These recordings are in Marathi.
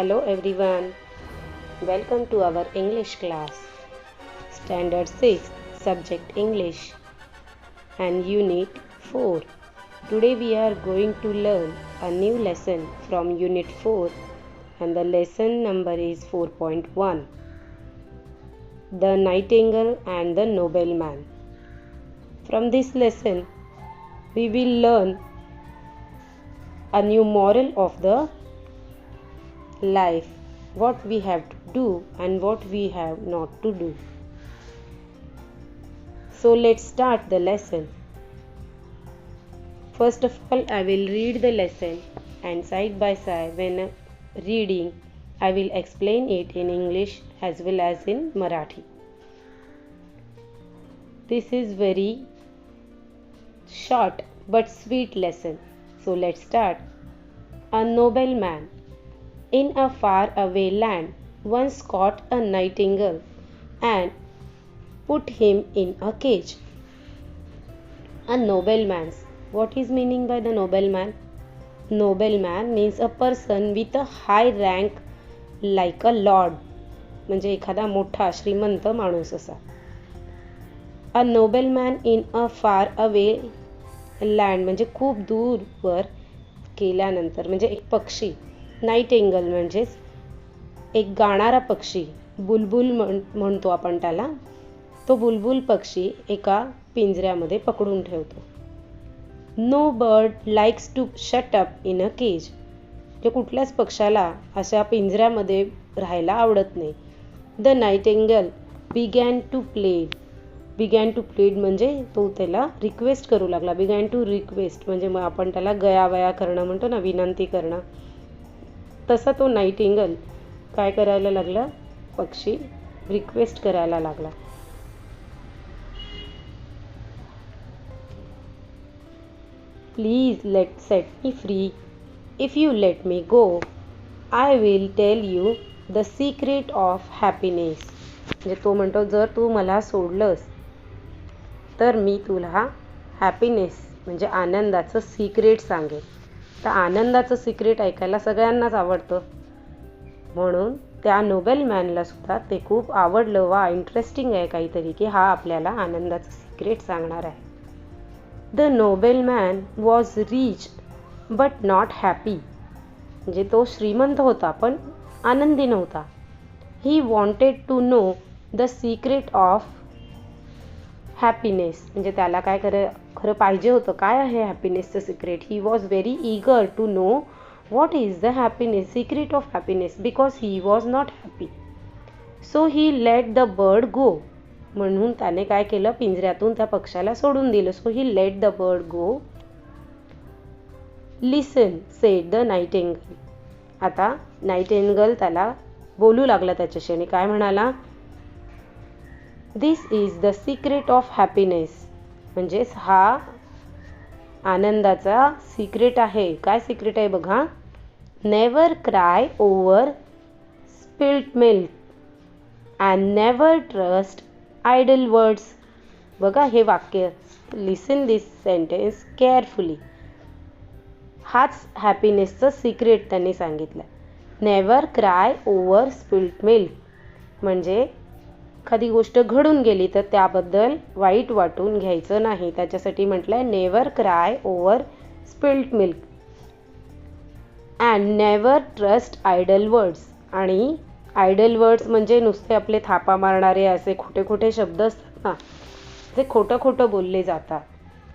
Hello everyone, welcome to our English class, Standard 6, Subject English and Unit 4. Today we are going to learn a new lesson from Unit 4 and the lesson number is 4.1. The Nightingale and the Nobleman. From this lesson, we will learn a new moral of the life, what we have to do and what we have not to do. So let's start the lesson. First of all, I will read the lesson and side by side when reading I will explain it in English as well as in Marathi. This is very short but sweet lesson. So let's start. A nobleman in a far-away land once caught a nightingale and put him in a cage. A nobleman. What is meaning by the nobleman? Nobleman means a person with a high rank like a lord. म्हणजे एखादा मोठा श्रीमंत माणूस असा. A nobleman in a far away land म्हणजे खूप दूरवर केल्यानंतर म्हणजे एक पक्षी. नाइटिंगल म्हणजेच एक गाणारा पक्षी, बुलबुल म्हणतो आपण त्याला. तो बुलबुल पक्षी एका पिंजऱ्यामध्ये पकडून ठेवतो. No bird likes to shut up in a cage. जे कुठल्याच पक्षाला अशा पिंजऱ्यामध्ये राहायला आवडत नाही. The nightingale began to plead म्हणजे तो त्याला रिक्वेस्ट करू लागला. बिगॅन टू रिक्वेस्ट म्हणजे मग आपण त्याला गयावया करणं म्हणतो ना, विनंती करणं. तसा तो नाइटिंगल काय करायला लागला, पक्षी रिक्वेस्ट करायला लागला. Please let set me free. If you let me go I will tell you the secret of happiness. म्हणजे तो म्हणतो जर तू मला सोडलंस तर मी तुला हॅपीनेस म्हणजे आनंदाचं सिक्रेट सांगेन. तर आनंदाचं सिक्रेट ऐकायला सगळ्यांनाच आवडतं, म्हणून त्या नोबेलमॅनला सुद्धा ते खूप आवडलं. वा इंटरेस्टिंग आहे काहीतरी की हा आपल्याला आनंदाचं सिक्रेट सांगणार आहे. The nobleman was rich but not happy. म्हणजे तो श्रीमंत होता पण आनंदी नव्हता. He wanted to know the secret of happiness. म्हणजे त्याला काय खरं पाहिजे होतं, काय आहे हॅपीनेसचं secret. He was very eager to know what is the happiness, secret of happiness, because he was not happy. So he let the bird go. म्हणून त्याने काय केलं, पिंजऱ्यातून त्या पक्षाला सोडून दिलं. So he let the bird go. Listen said the nightingale. आता नाइटिंगल त्याला बोलू लागला त्याच्याशी आणि काय म्हणाला, this is the secret of happiness. म्हणजेच हा आनंदाचा सिक्रेट आहे. काय सिक्रेट आहे बघा. Never cry over spilled milk and never trust idle words. बघा हे वाक्य, लिसन दिस सेंटेन्स केअरफुली. हाच हॅपीनेसचं सिक्रेट त्यांनी सांगितलं. Never cry over spilled milk म्हणजे एखादी गोष्ट घडून गेली तर त्याबद्दल वाईट वाटून घ्यायचं नाही. त्याच्यासाठी म्हटलंय never cry over spilled milk and never trust idle words. आणि आयडल वर्ड्स म्हणजे नुसते आपले थापा मारणारे असे खोटे खोटे शब्द असतात ना, जे खोटं खोटं बोलले जातात,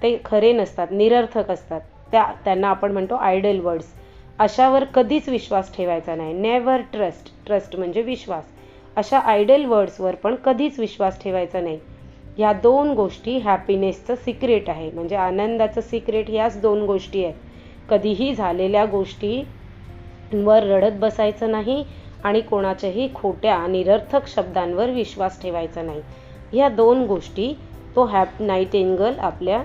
ते खरे नसतात, निरर्थक असतात. त्यांना आपण म्हणतो आयडल वर्ड्स. अशावर कधीच विश्वास ठेवायचा नाही. नेवर ट्रस्ट म्हणजे विश्वास. अशा आयडल वर्ड्सवर पण कधीच विश्वास ठेवायचा नाही. ह्या दोन गोष्टी हॅपीनेसचं सिक्रेट आहे. म्हणजे आनंदाचं सिक्रेट ह्याच दोन गोष्टी आहेत. कधीही झालेल्या गोष्टींवर रडत बसायचं नाही आणि कोणाच्याही खोट्या निरर्थक शब्दांवर विश्वास ठेवायचा नाही. ह्या दोन गोष्टी तो नाइटिंगल आपल्या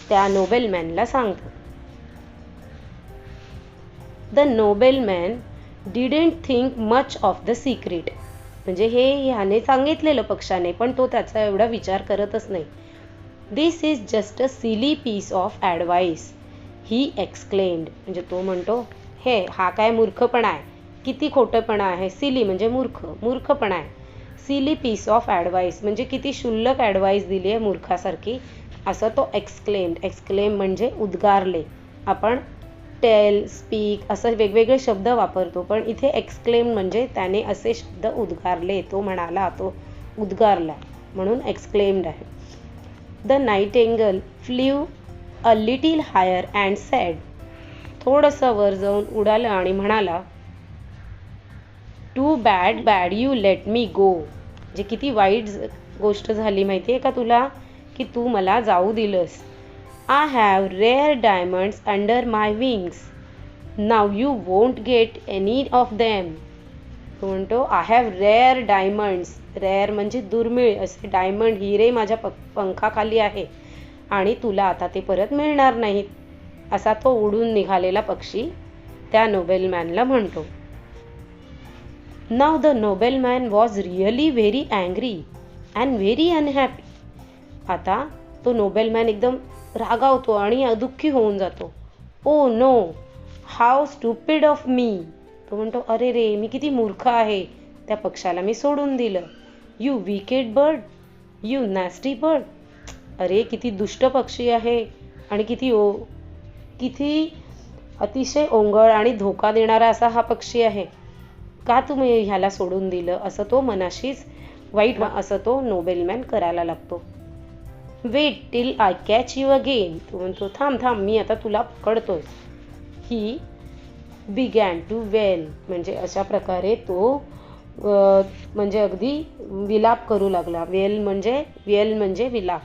त्या नोबेलमॅनला सांगतो. The nobleman didn't think much of the secret. म्हणजे हे ह्याने सांगितलेलं पक्षाने, पण तो त्याचा एवढा विचार करतच नाही. This is just a silly piece of advice he exclaimed. म्हणजे तो म्हणतो, हा काय मूर्खपणा आहे किती खोटेपणा आहे. सिली म्हणजे मूर्खपणा आहे. सिली पीस ऑफ ॲडवाईस म्हणजे किती क्षुल्लक ॲडवाईस दिली आहे मूर्खासारखी, असं तो एक्सक्लेम म्हणजे उद्गारले. आपण टेल, स्पीक असं वेगवेगळे शब्द वापरतो, पण इथे एक्सक्लेम म्हणजे त्याने असे शब्द उद्गारले, तो म्हणाला, तो उद्गारला, म्हणून एक्सक्लेम्ड आहे. The nightingale flew a little higher and said, थोडंसं वर जाऊन उडाला आणि म्हणाला, too bad you let me go. म्हणजे किती वाईट गोष्ट झाली माहिती आहे का तुला, की तू मला जाऊ दिलंस. I have rare diamonds under my wings, now you won't get any of them. तो म्हणतो I have rare diamonds, rare म्हणजे दुर्मिळ असे डायमंड, हिरे माझ्या पंखाखाली आहे आणि तुला आता ते परत मिळणार नाहीत. असा तो उडून निघालेला पक्षी त्या नोबेलमॅनला म्हणतो. Now the nobleman was really very angry and very unhappy. आता तो नोबेलमॅन एकदम रागावतो आणि दुःखी होऊन जातो. Oh no, how stupid of me. तो म्हणतो अरे रे, मी किती मूर्ख आहे, त्या पक्षाला मी सोडून दिलं. You wicked bird, you nasty bird. अरे किती दुष्ट पक्षी आहे आणि किती अतिशय ओंगळ आणि धोका देणारा असा हा पक्षी आहे. का तुम्ही ह्याला सोडून दिलं, असं तो मनाशीच वाईट असं तो नोबेलमॅन करायला लागतो. Wait till I catch you again. तो म्हणतो थांब मी आता तुला पकडतोय. ही बिगॅन टू वेल, म्हणजे अशा प्रकारे तो म्हणजे अगदी विलाप करू लागला. वेल म्हणजे विलाप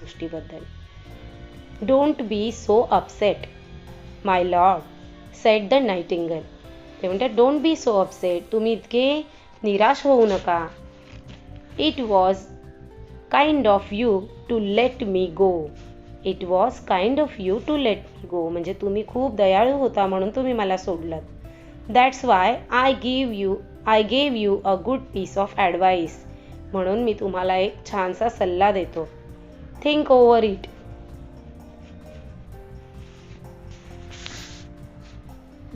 गोष्टीबद्दल. Don't be so upset my Lord, sed the Nightingale. ते म्हणतात डोंट बी सो अपसेट, तुम्ही इतके निराश होऊ नका. It was kind of you to let me go. It was kind of you to let me go म्हणजे तुम्ही खूप दयाळू होता म्हणून तुम्ही मला सोडलं. That's why I gave you a good piece of advice. म्हणून मी तुम्हाला एक छानसा सल्ला देतो. Think over it.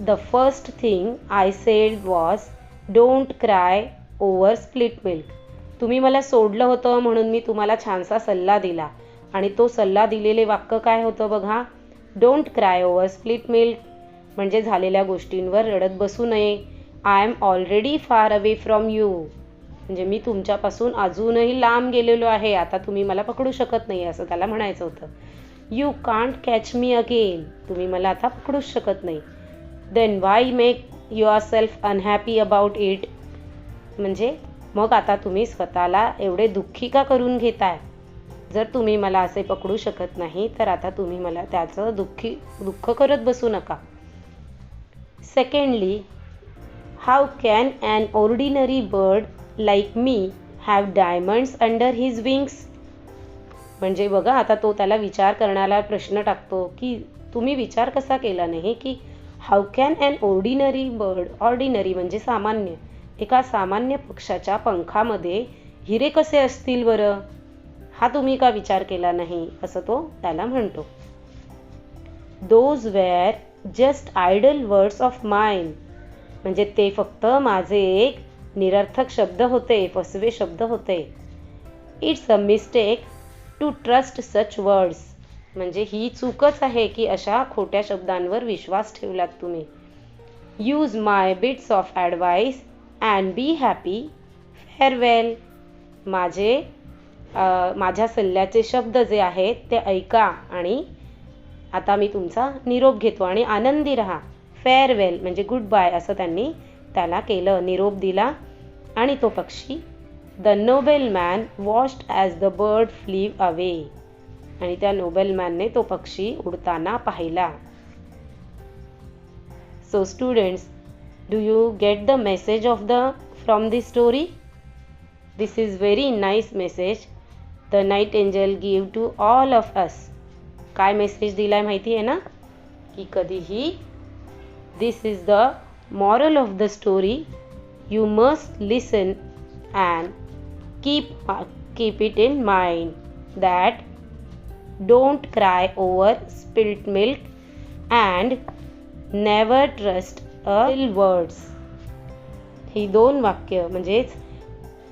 The first thing I said was, don't cry over split milk. तुम्ही मला सोडलं होतं म्हणून मी तुम्हाला छानसा सल्ला दिला आणि तो सल्ला दिलेले वाक्य काय होतं बघा. Don't cry over split milk म्हणजे झालेल्या गोष्टींवर रडत बसू नये. I am already far away from you म्हणजे मी तुमच्यापासून अजूनही लांब गेलेलो आहे, आता तुम्ही मला पकडू शकत नाही असं त्याला म्हणायचं होतं. You can't catch me again, तुम्ही मला आता पकडूच शकत नाही. Then why make yourself unhappy about it म्हणजे मग आता तुम्ही स्वतःला एवढे दुःखी का करून घेताय. जर तुम्ही मला असे पकडू शकत नाही तर आता तुम्ही मला त्याचं दुःख करत बसू नका. Secondly, how can an ordinary bird like me have diamonds under his wings. म्हणजे बघा आता तो त्याला विचार करण्याला प्रश्न टाकतो की तुम्ही विचार कसा केला नाही की how can an ordinary bird, ordinary म्हणजे सामान्य, एका सामान्य पक्षाच्या पंखामध्ये हिरे कसे असतील बरं, हा तुम्ही का विचार केला नाही असं तो त्याला म्हणतो. Those were just idle words of mine म्हणजे ते फक्त माझे एक निरर्थक शब्द होते, फसवे शब्द होते. It's a mistake to trust such words म्हणजे ही चूकच आहे की अशा खोट्या शब्दांवर विश्वास ठेवलात तुम्ही. Use my bits of advice and be happy, farewell. माझ्या सल्ल्याचे शब्द जे आहेत ते ऐका आणि आता मी तुमचा निरोप घेतो आणि आनंदी राहा. फेअरवेल म्हणजे गुड बाय असं त्यांनी त्याला केलं, निरोप दिला आणि तो पक्षी the nobleman watched as the bird flew away आणि त्या नोबेलमॅनने तो पक्षी उडताना पाहिला. So students, do you get the message from this story? This is very nice message the nightingale give to all of us. काय मेसेज दिलाय माहिती आहे ना की कधीही, this is the moral of the story, you must listen and keep it in mind that don't cry over spilt milk and never trust a little words. ही 2 वाक्य म्हणजेच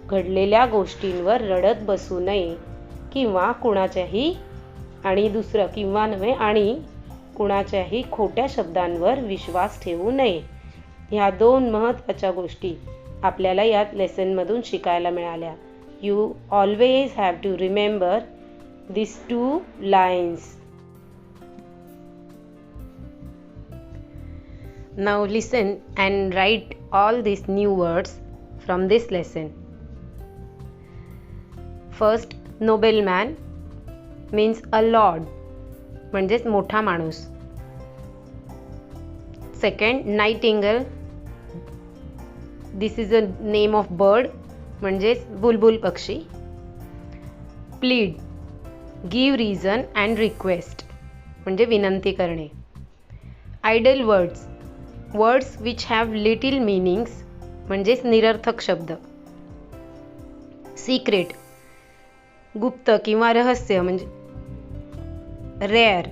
घडलेल्या गोष्टींवर रडत बसू नये किंवा कुणाच्याही आणि दुसरं किंवा नव्हे आणि कुणाच्याही खोट्या शब्दांवर विश्वास ठेवू नये. ह्या 2 महत्त्वाच्या गोष्टी आपल्याला या लेसनमधून शिकायला मिळाल्या. You always have to remember these 2 lines. Now listen and write all these new words from this lesson. First, nobleman means a lord, म्हणजेच मोठा माणूस. Second, nightingale, this is a name of bird, म्हणजेच बुलबुल पक्षी. Plead, give reason and request, म्हणजे विनंती करणे. Idle words, words which have little meanings, म्हणजेच निरर्थक शब्द. सिक्रेट, गुप्त किंवा रहस्य, म्हणजे रेअर,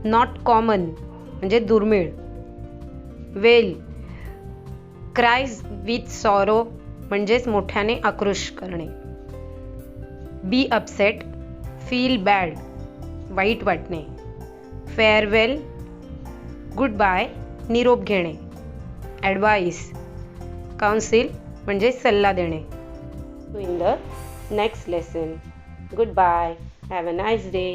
नॉट कॉमन, म्हणजे दुर्मिळ. वेल, क्रायज विथ सॉरो, म्हणजेच मोठ्याने आक्रोश करणे. बी अपसेट, फील बॅड, वाईट वाटणे. फेअरवेल, गुड बाय, निरोप घेणे. ॲडवाईस, काउन्सिल, म्हणजे सल्ला देणे. In the next lesson. Good bye. Have a nice day.